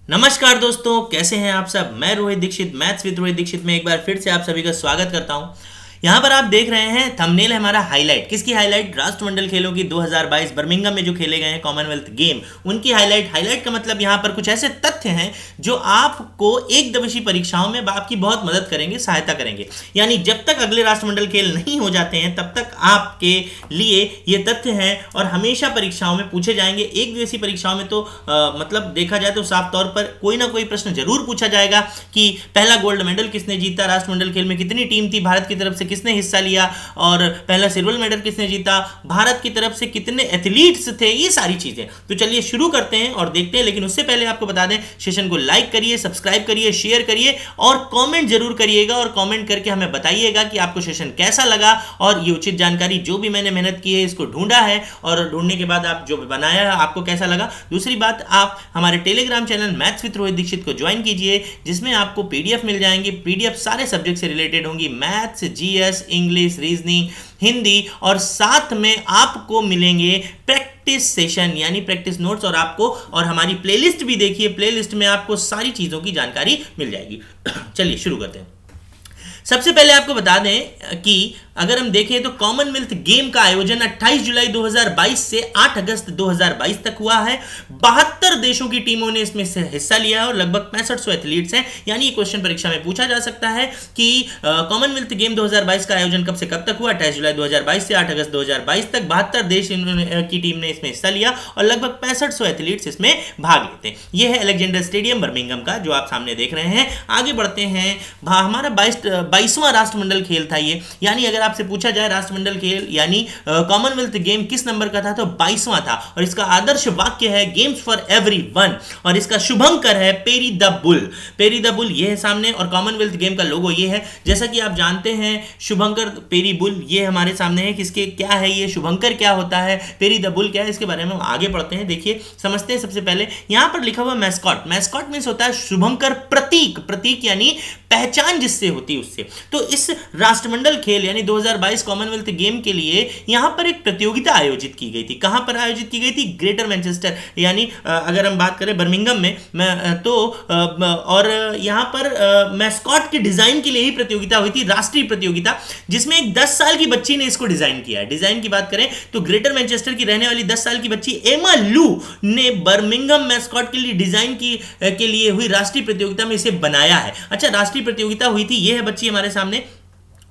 नमस्कार दोस्तों, कैसे हैं आप सब। मैं रोहित दीक्षित, मैथ्स विद रोहित दीक्षित में एक बार फिर से आप सभी का स्वागत करता हूं। यहाँ पर आप देख रहे हैं थंबनेल है हमारा हाईलाइट। किसकी हाईलाइट? राष्ट्रमंडल खेलों की 2022 बर्मिंघम में जो खेले गए हैं कॉमनवेल्थ गेम, उनकी हाईलाइट। हाईलाइट का मतलब यहाँ पर कुछ ऐसे तथ्य हैं जो आपको एक दिवसीय परीक्षाओं में आपकी बहुत मदद करेंगे, सहायता करेंगे। यानी जब तक अगले राष्ट्रमंडल खेल नहीं हो जाते हैं तब तक आपके लिए ये तथ्य हैं और हमेशा परीक्षाओं में पूछे जाएंगे। एक दिवसीय परीक्षाओं में तो मतलब देखा जाए तो साफ तौर पर कोई ना कोई प्रश्न जरूर पूछा जाएगा कि पहला गोल्ड मेडल किसने जीता, राष्ट्रमंडल खेल में कितनी टीम थी, भारत की तरफ से किसने हिस्सा लिया, और पहला सिल्वर मेडल किसने जीता, भारत की तरफ से कितने एथलीट्स थे, ये सारी चीजें। तो चलिए शुरू करते हैं और देखते हैं। लेकिन उससे पहले आपको बता दें, सेशन को लाइक करिए, सब्सक्राइब करिए, शेयर करिए और कमेंट जरूर करिएगा। और कमेंट करके हमें बताइएगा कि आपको सेशन कैसा लगा और ये उचित जानकारी जो भी मैंने मेहनत की है इसको ढूंढा है और ढूंढने के बाद आप जो बनाया है आपको कैसा लगा। दूसरी बात, आप हमारे Telegram channel maths with Rohit Dikshit को ज्वाइन कीजिए, जिसमें आपको पीडीएफ मिल जाएंगी। पीडीएफ सारे सब्जेक्ट से रिलेटेड होंगी, maths, GS, English, reasoning, Hindi, और साथ में आपको मिलेंगे प्रैक्टिस सेशन यानी प्रैक्टिस नोट्स। और आपको और हमारी प्लेलिस्ट भी देखिए, प्लेलिस्ट में आपको सारी चीजों की जानकारी मिल जाएगी। चलिए शुरू करते हैं। सबसे पहले आपको बता दें कि अगर हम देखें तो कॉमनवेल्थ गेम का आयोजन 28 जुलाई 2022 से 8 अगस्त 2022 तक हुआ है। 72 देशों की टीमों ने इसमें से हिस्सा लिया है और लगभग 6500 एथलीट्स हैं। यानी ये क्वेश्चन परीक्षा में पूछा जा सकता है कि कॉमनवेल्थ गेम 2022 का आयोजन कब से कब तक हुआ। 28 जुलाई 2022 से 8 अगस्त 2022 तक 72 देश की टीम ने इसमें हिस्सा लिया और लगभग 6500 एथलीट्स इसमें भाग लेते हैं। यह है अलेक्जेंडर स्टेडियम बर्मिंघम का, जो आप सामने देख रहे हैं। आगे बढ़ते हैं। हमारा 22वां राष्ट्रमंडल खेल था ये। यानी अगर आपसे पूछा जाए राष्ट्रमंडल खेल यानी कॉमनवेल्थ गेम किस नंबर का था, तो 22वां था। और इसका आदर्श वाक्य है गेम्स फॉर एवरीवन, और इसका शुभंकर है peri the bull. Peri the bull ये है सामने, और कॉमनवेल्थ गेम का लोगो ये है। जैसा कि आप जानते हैं शुभंकर, पेरी, बुल ये हमारे सामने है। किसके क्या है ये? शुभंकर क्या होता है, पेरी द बुल क्या है, इसके बारे में हम आगे पढ़ते हैं। देखिए समझते हैं। सबसे पहले यहां पर लिखा हुआ मैस्कॉट। मैस्कॉट मींस होता है शुभंकर प्रतीक। प्रतीक यानी पहचान जिससे होती है उससे। तो इस राष्ट्रमंडल खेल यानी 2022 कॉमनवेल्थ गेम के लिए यहां पर एक प्रतियोगिता आयोजित की गई थी। कहां पर आयोजित की गई थी? ग्रेटर मैनचेस्टर, यानी अगर हम बात करें बर्मिंघम में तो और यहां पर मैस्कॉट के डिजाइन के लिए ही प्रतियोगिता हुई थी, राष्ट्रीय प्रतियोगिता, जिसमें एक 10 साल की बच्ची ने इसको डिजाइन किया है। डिजाइन की बात करें तो ग्रेटर मैनचेस्टर की रहने वाली 10 साल की बच्ची एमा लू ने बर्मिंघम मैस्कॉट के लिए डिजाइन के लिए हुई राष्ट्रीय प्रतियोगिता में इसे बनाया है। अच्छा, राष्ट्रीय प्रतियोगिता हुई थी, यह है बच्ची हमारे सामने,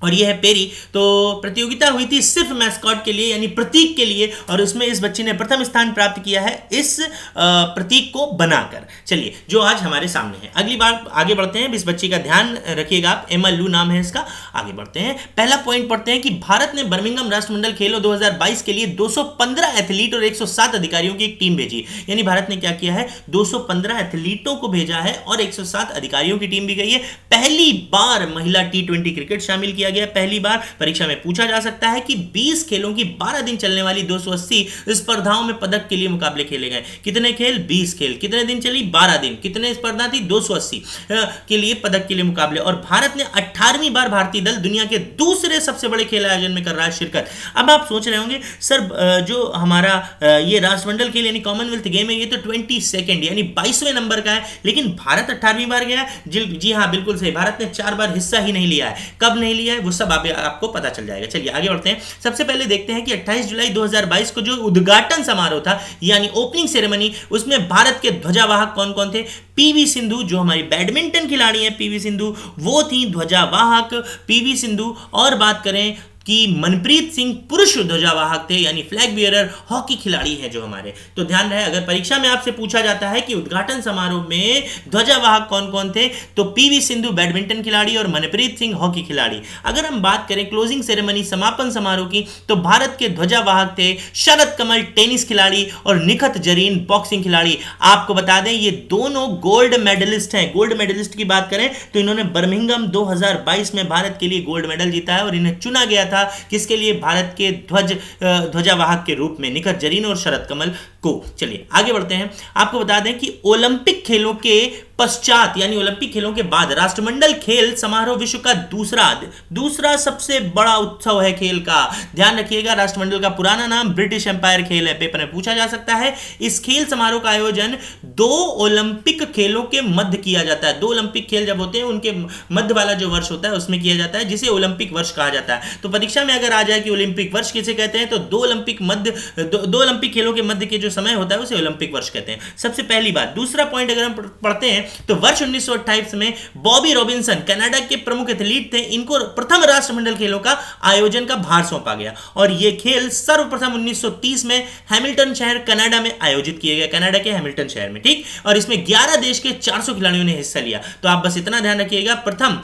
और ये है पेरी। तो प्रतियोगिता हुई थी सिर्फ मैस्कॉट के लिए यानी प्रतीक के लिए, और उसमें इस बच्ची ने प्रथम स्थान प्राप्त किया है इस प्रतीक को बनाकर। चलिए, जो आज हमारे सामने है। अगली बार आगे बढ़ते हैं। इस बच्ची का ध्यान रखिएगा आप, एमा लू नाम है इसका। आगे बढ़ते हैं। पहला पॉइंट पढ़ते हैं कि भारत ने बर्मिंघम राष्ट्रमंडल खेलों 2022 के लिए 215 एथलीट और 107 अधिकारियों की एक टीम भेजी। यानी भारत ने क्या किया है? 215 एथलीटों को भेजा है और 107 अधिकारियों की टीम भी गई है। पहली बार महिला T20 क्रिकेट शामिल किया गया। पहली बार परीक्षा में पूछा जा सकता है कि 20 खेलों की 12 दिन चलने वाली 280 स्पर्धाओं में पदक के लिए मुकाबले खेले गए। कितने खेल? 20 खेल। कितने दिन चली? 12 दिन। कितने स्पर्धा थी? 280 के लिए पदक के लिए मुकाबले। और भारत ने 18वीं बार भारतीय दल दुनिया के दूसरे सबसे बड़े खेल आयोजन में कर रहा है शिरकत। अब आप सोच रहे होंगे सर, जो हमारा ये राष्ट्रमंडल खेल यानी कॉमनवेल्थ गेम है, ये तो 22 यानी 22वें नंबर का है, लेकिन भारत 18वीं बार गया। जी हाँ, बिल्कुल सही। भारत ने 4 बार हिस्सा ही नहीं लिया है। कब नहीं लिया है वो सब आपको पता चल जाएगा। चलिए आगे बढ़ते हैं। सबसे पहले देखते हैं कि 28 जुलाई 2022 को जो उद्घाटन समारोह था यानी ओपनिंग सेरेमनी, उसमें भारत के ध्वजावाहक कौन कौन थे? पीवी सिंधु, जो हमारी बैडमिंटन खिलाड़ी हैं, पीवी सिंधु, वो थी ध्वजावाहक पीवी सिंधु। और बात करें कि मनप्रीत सिंह पुरुष ध्वजावाहक थे यानी फ्लैग बियरर, हॉकी खिलाड़ी हैं जो हमारे। तो ध्यान रहे, अगर परीक्षा में आपसे पूछा जाता है कि उद्घाटन समारोह में ध्वजावाहक कौन कौन थे, तो पीवी सिंधु बैडमिंटन खिलाड़ी और मनप्रीत सिंह हॉकी खिलाड़ी। अगर हम बात करें क्लोजिंग सेरेमनी, समापन समारोह की, तो भारत के ध्वजावाहक थे शरद कमल टेनिस खिलाड़ी और निखत जरीन बॉक्सिंग खिलाड़ी। आपको बता दें ये दोनों गोल्ड मेडलिस्ट हैं। गोल्ड मेडलिस्ट की बात करें तो इन्होंने बर्मिंघम 2022 में भारत के लिए गोल्ड मेडल जीता है और इन्हें चुना गया था किसके लिए? भारत के ध्वजावाहक के रूप में निखत जरीन और शरद कमल को। चलिए आगे बढ़ते हैं। आपको बता दें कि ओलंपिक खेलों के पश्चात यानी ओलंपिक खेलों के बाद राष्ट्रमंडल खेल समारोह विश्व का दूसरा सबसे बड़ा उत्सव है खेल का। ध्यान रखिएगा, राष्ट्रमंडल का पुराना नाम ब्रिटिश एम्पायर खेल है, पेपर में पूछा जा सकता है। इस खेल समारोह का आयोजन 2 ओलंपिक खेलों के मध्य किया जाता है। 2 ओलंपिक खेल जब होते हैं उनके मध्य वाला जो वर्ष होता है उसमें किया जाता है, जिसे ओलंपिक वर्ष कहा जाता है। तो परीक्षा में अगर आ जाए कि ओलंपिक वर्ष किसे कहते हैं, तो 2 ओलंपिक खेलों के मध्य के जो समय होता है उसे ओलंपिक वर्ष कहते हैं। सबसे पहली बात। दूसरा पॉइंट अगर हम पढ़ते हैं तो वर्ष 1928 में बॉबी रॉबिन्सन कनाडा के प्रमुख एथलीट थे, इनको प्रथम राष्ट्रमंडल खेलों का आयोजन का भार सौंपा गया और यह खेल सर्वप्रथम 1930 में हैमिल्टन शहर कनाडा में आयोजित किए गए, कनाडा के हैमिल्टन शहर में, ठीक। और इसमें 11 देश के 400 खिलाड़ियों ने हिस्सा लिया। तो आप बस इतना ध्यान रखिएगा, प्रथम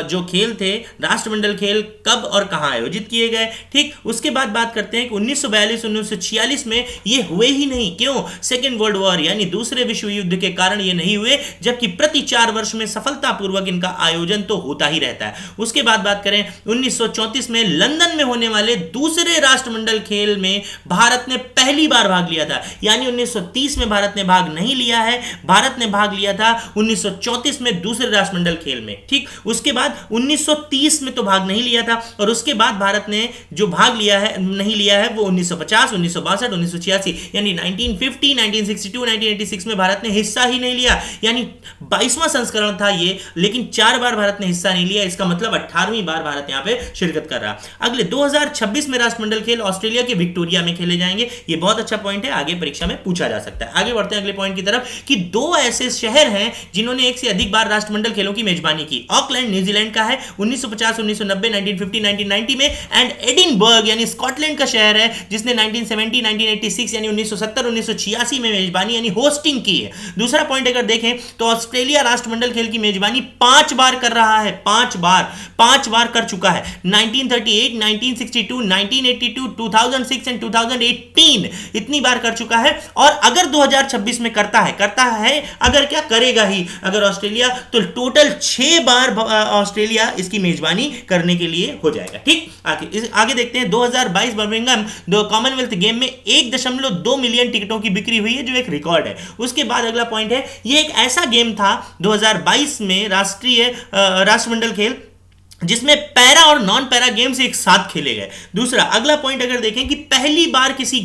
जो खेल थे राष्ट्रमंडल खेल कब और कहां आयोजित किए गए, ठीक। उसके बाद बात करते हैं कि 1942-1946 में ये हुए ही नहीं। क्यों? सेकेंड वर्ल्ड वॉर यानी दूसरे विश्व युद्ध के कारण ये नहीं हुए, जबकि प्रति 4 वर्ष में सफलतापूर्वक इनका आयोजन तो होता ही रहता है। उसके बाद बात करें 1934 में लंदन में होने वाले दूसरे राष्ट्रमंडल खेल में भारत ने पहली बार भाग लिया था, यानी 1930 में भारत ने भाग नहीं लिया है, भारत ने भाग लिया था 1934 में दूसरे राष्ट्रमंडल खेल में, ठीक। उसके बाद 1930 में तो भाग नहीं लिया था और उसके बाद भारत ने जो भाग लिया है नहीं लिया है वो 1950, 1962, 1986 यानी 1950, 1962, 1986 में भारत ने हिस्सा ही नहीं लिया, यानी 22वां संस्करण था ये, लेकिन 4 बार भारत ने हिस्सा नहीं लिया। इसका मतलब 18वीं बार भारत यहां पे शिरकत कर रहा। अगले 2026 में राष्ट्रमंडल खेल ऑस्ट्रेलिया के विक्टोरिया में खेले जाएंगे। ये बहुत अच्छा पॉइंट है, आगे परीक्षा में पूछा जा सकता है। आगे बढ़ते हैं अगले पॉइंट की तरफ कि 2 ऐसे शहर हैं जिन्होंने एक से अधिक बार राष्ट्रमंडल खेलों की मेजबानी की। ऑकलैंड न्यूजीलैंड का है 1950, 1990, 1950, 1990 में, एंड एडिनबर्ग यानी स्कॉटलैंड का शहर है जिसने 1970, 1986 यानी 1970, 1986 में मेजबानी यानी होस्टिंग की है। दूसरा पॉइंट अगर देखें तो ऑस्ट्रेलिया राष्ट्रमंडल खेल की मेजबानी 5 बार कर रहा है, 5 बार कर चुका है। 1938, 1962, 1982, 2006 एंड 2018 इतनी बार कर चुका है। और अगर 2026 में करता है अगर क्या करेगा ही अगर ऑस्ट्रेलिया, तो टोटल 6 बार ऑस्ट्रेलिया इसकी मेजबानी करने के लिए हो जाएगा, ठीक। आगे देखते हैं 2022 बर्मिंघम कॉमनवेल्थ गेम में 1.2 मिलियन टिकटों की बिक्री हुई है, जो एक रिकॉर्ड है। उसके बाद अगला पॉइंट है, यह एक ऐसा गेम था 2022 में राष्ट्रमंडल खेल जिसमें पैरा और नॉन पैरा गेम्स एक साथ खेले गए। दूसरा अगला पॉइंट अगर देखें कि पहली बार किसी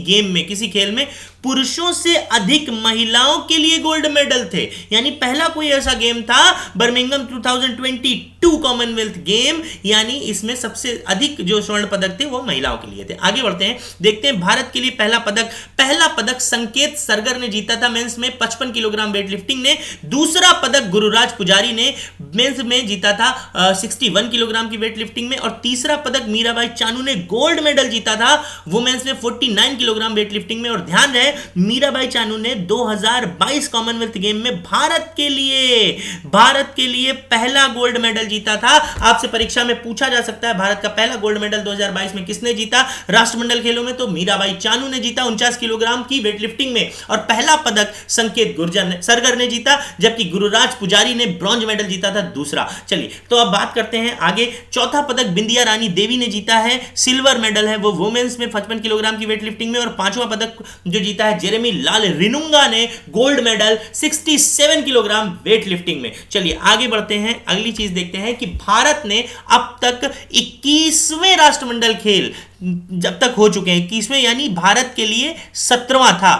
खेल में पुरुषों से अधिक महिलाओं के लिए गोल्ड मेडल थे, यानी पहला कोई ऐसा गेम था बर्मिंघम 2022 कॉमनवेल्थ गेम, यानी इसमें सबसे अधिक जो स्वर्ण पदक थे वो महिलाओं के लिए थे। आगे बढ़ते हैं, देखते हैं भारत के लिए पहला पदक संकेत सरगर ने जीता था मेंस में 55 किलोग्राम वेट लिफ्टिंग ने। दूसरा पदक गुरुराज पुजारी ने मेंस में जीता था 61 किलोग्राम की वेट लिफ्टिंग में। और तीसरा पदक मीराबाई चानू ने गोल्ड मेडल जीता था वुमेन्स में 49 किलोग्राम वेट लिफ्टिंग में। और ध्यान रहे मीराबाई चानू ने 2022 कॉमनवेल्थ गेम में भारत के लिए पहला गोल्ड मेडल जीता था। आपसे परीक्षा में पूछा जा सकता है भारत का पहला गोल्ड मेडल 2022 में किसने जीता राष्ट्रमंडल खेलों में, तो मीराबाई चानू ने जीता 49 किलोग्राम की वेट लिफ्टिंग में। और पहला पदक संकेत सरगर ने जीता, जबकि गुरुराज पुजारी ने ब्रॉन्ज मेडल जीता था दूसरा। चलिए तो अब बात करते हैं आगे। चौथा पदक बिंदिया रानी देवी ने जीता है, सिल्वर मेडल है वो वुमेन्स में 55 किलोग्राम की वेट लिफ्टिंग में। और पांचवा पदक जो जीता है जेरेमी लाल रिनुंगा ने, gold medal 67 kilogram weight lifting में। चलिए आगे बढ़ते हैं, अगली चीज देखते हैं कि भारत ने अब तक 21वें राष्ट्रमंडल खेल जब तक हो चुके हैं, 21वें यानी भारत के लिए 17वां था,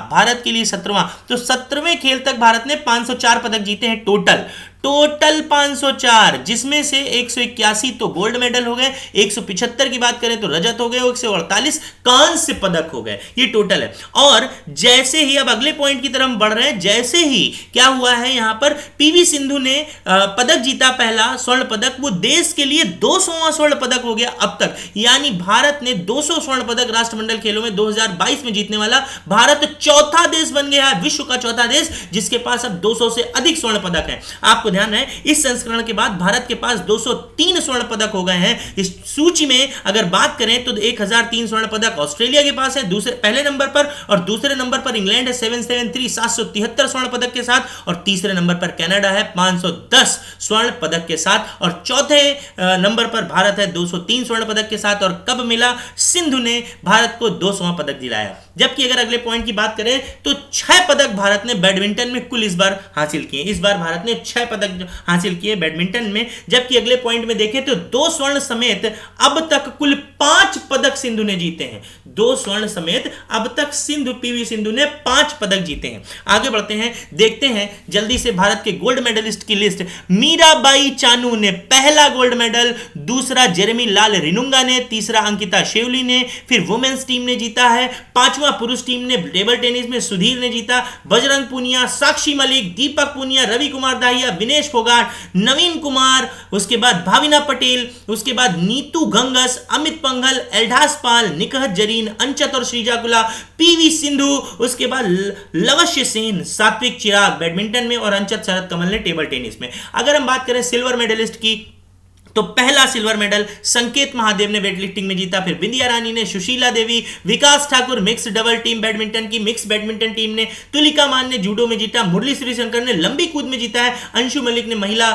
तो 17वें खेल तक भारत ने 504 पदक जीते हैं टोटल 504, जिसमें से 181 तो गोल्ड मेडल हो गए, 175 की बात करें तो रजत हो गए, 148 कांस्य पदक हो गए, ये टोटल है। और जैसे ही अब अगले पॉइंट की तरफ बढ़ रहे हैं, जैसे ही क्या हुआ है यहां पर पीवी सिंधु ने पदक जीता पहला स्वर्ण पदक, वो देश के लिए 200वां स्वर्ण पदक हो गया अब तक, यानी भारत ने 200 स्वर्ण पदक राष्ट्रमंडल खेलों में 2022 में जीतने वाला भारत चौथा देश बन गया है, विश्व का चौथा देश जिसके पास अब 200 से अधिक स्वर्ण पदक है। आपको ध्यान है इस संस्करण के बाद भारत के पास 203 स्वर्ण पदक हो गए हैं। इस सूची में अगर बात करें तो 1003 स्वर्ण पदक ऑस्ट्रेलिया के पास है पहले नंबर पर, और दूसरे नंबर पर इंग्लैंड है 773 773 स्वर्ण पदक के साथ, और तीसरे नंबर पर कनाडा है 510 स्वर्ण पदक के साथ, और चौथे नंबर पर भारत है 203 स्वर्ण पदक के साथ। और कब मिला? सिंधु ने भारत को 200वां पदक दिलाया। जबकि अगर अगले पॉइंट की बात करें तो 6 पदक भारत ने बैडमिंटन में कुल इस बार हासिल किए। इस बार भारत ने 6 पदक हासिल किए बैडमिंटन में। जबकि अगले पॉइंट में देखें तो 2 स्वर्ण समेत अब तक कुल 5 पदक सिंधु ने जीते हैं। 2 स्वर्ण समेत अब तक पीवी सिंधु ने 5 पदक जीते हैं। आगे बढ़ते हैं, देखते हैं जल्दी से भारत के गोल्ड मेडलिस्ट की लिस्ट। मीराबाई चानू ने पहला गोल्ड मेडल, दूसरा जेरेमी लाल रिनुंगा ने, तीसरा अंकिता शेवली ने, फिर वुमेन्स टीम ने जीता है। 5वां पुरुष टीम ने टेबल टेनिस में सुधीर ने जीता, बजरंग पूनिया, साक्षी मलिक, दीपक पूनिया, रवि कुमार दाहिया, विनेश फोगाट, नवीन कुमार, उसके बाद भाविना पटेल, उसके बाद नीतू गंगस, अमित पंघल, एल्डास पाल, निकहत जरीन, अंचत और श्रीजा गुला, पीवी सिंधु, उसके बाद लवश्य सेन, सात्विक चिराग बैडमिंटन में और अंचत शरद कमल ने टेबल टेनिस में। अगर हम बात करें सिल्वर मेडलिस्ट की तो पहला सिल्वर मेडल संकेत महादेव ने वेटलिफ्टिंग में जीता, फिर बिंदिया रानी ने, Sushila Devi, Vikas Thakur mix double team badminton की मिक्स बैडमिंटन टीम ने, तुलिका मान ने जूडो में जीता, मुरली श्रीशंकर ने लंबी कूद में जीता है, अंशु मलिक ने महिला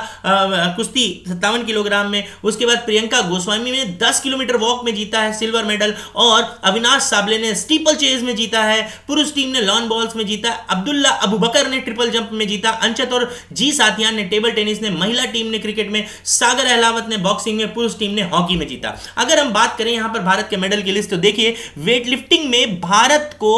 कुश्ती 57 किलोग्राम में, उसके बाद प्रियंका गोस्वामी ने 10 किलोमीटर वॉक में जीता है सिल्वर मेडल, और अविनाश साबले ने स्टीपल चेज में जीता है, पुरुष टीम ने लॉन बॉल्स में जीता, अब्दुल्ला अबू बकर ने ट्रिपल जंप में जीता, अंचत और जी साथियान ने टेबल टेनिस ने, महिला टीम ने क्रिकेट में, सागर अहलावत ने बॉक्सिंग में, पुरुष टीम ने हॉकी में जीता। अगर हम बात करें यहां पर भारत के मेडल की लिस्ट तो देखिए वेट लिफ्टिंग में भारत को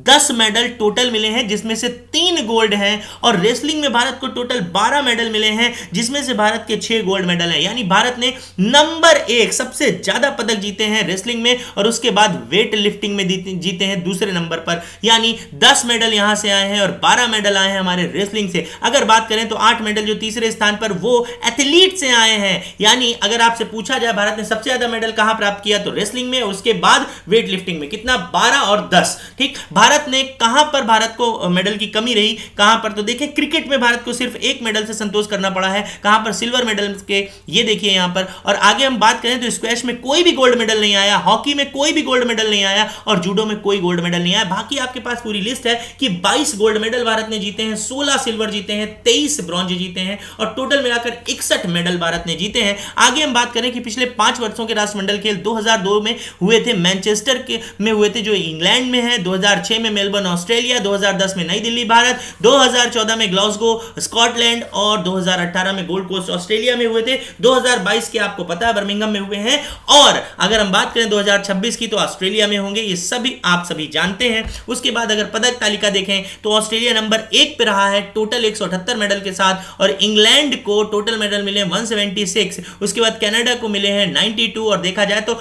10 मेडल टोटल मिले हैं जिसमें से 3 गोल्ड हैं, और रेसलिंग में भारत को टोटल 12 मेडल मिले हैं जिसमें से भारत के 6 गोल्ड मेडल हैं। यानी भारत ने नंबर 1 सबसे ज्यादा पदक जीते हैं रेसलिंग में, और उसके बाद वेट लिफ्टिंग में जीते हैं दूसरे नंबर पर। यानी 10 मेडल यहां से आए हैं और 12 मेडल आए हैं हमारे रेसलिंग से। अगर बात करें तो 8 मेडल जो तीसरे स्थान पर वो एथलीट से आए हैं। यानी अगर आपसे पूछा जाए भारत ने सबसे ज्यादा मेडल कहां प्राप्त किया तो रेसलिंग में, उसके बाद वेट लिफ्टिंग में। कितना? 12 और 10। ठीक, भारत ने कहां पर भारत को मेडल की कमी रही, कहां पर तो देखिए क्रिकेट में भारत को सिर्फ 1 मेडल से संतोष करना पड़ा है। कहां पर? सिल्वर मेडल के, ये देखिए यहां पर। और आगे हम बात करें तो स्क्वैश में कोई भी गोल्ड मेडल नहीं आया, हॉकी में कोई भी गोल्ड मेडल नहीं आया, और जूडो में कोई गोल्ड मेडल नहीं आया। बाकी आपके पास पूरी लिस्ट है कि 22 गोल्ड मेडल भारत ने जीते हैं, 16 सिल्वर जीते हैं, 23 ब्रॉन्ज जीते हैं, और टोटल मिलाकर 61 मेडल भारत ने जीते हैं। आगे हम बात करें कि पिछले 5 वर्षों के राष्ट्रमंडल खेल 2002 में हुए थे मैनचेस्टर में हुए थे जो इंग्लैंड में है, 2006 में मेलबर्न ऑस्ट्रेलिया, 2010 में नई दिल्ली भारत, 2014 में ग्लासगो स्कॉटलैंड, और 2018 में गोल्ड कोस्ट ऑस्ट्रेलिया में हुए थे। 2022 के आपको पता है बर्मिंघम में हुए हैं, और अगर हम बात करें 2026 की तो ऑस्ट्रेलिया में होंगे। ये सभी आप सभी जानते हैं। उसके बाद अगर पदक तालिका देखें तो ऑस्ट्रेलिया नंबर 1 पे रहा है टोटल 178 मेडल के साथ, और इंग्लैंड को टोटल मेडल मिले 176, उसके बाद कनाडा को मिले हैं 92, और देखा जाए तो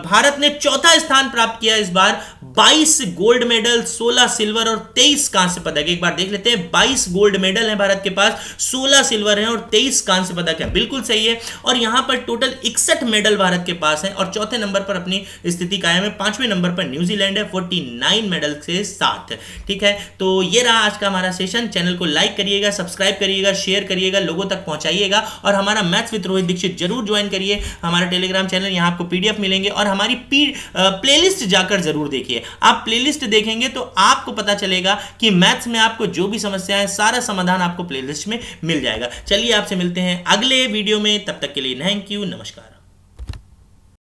भारत ने चौथा स्थान प्राप्त किया इस बार, 22 गोल्ड मेडल, 16 सिल्वर और 23 कांस्य पदक। एक बार देख लेते हैं, 22 गोल्ड मेडल है भारत के पास, 16 सिल्वर है और 23 कांस्य पदक है। बिल्कुल सही है। और यहां पर टोटल 61 मेडल भारत के पास है, और चौथे नंबर पर अपनी स्थिति कायम है। 5वें नंबर पर न्यूजीलैंड है 49 मेडल के साथ। ठीक है, तो ये रहा आज का हमारा सेशन। चैनल को लाइक करिएगा, सब्सक्राइब करिएगा, शेयर करिएगा, लोगों तक पहुंचाइएगा, और हमारा मैथ्स विद रोहित दीक्षित जरूर ज्वाइन करिए। हमारा टेलीग्राम चैनल, यहां आपको पीडीएफ मिलेंगे, और हमारी प्लेलिस्ट जाकर जरूर देखिए। आप प्लेलिस्ट देखेंगे तो आपको पता चलेगा कि मैथ्स में आपको जो भी समस्या है सारा समाधान आपको प्लेलिस्ट में मिल जाएगा। चलिए आपसे मिलते हैं अगले वीडियो में, तब तक के लिए थैंक यू, नमस्कार।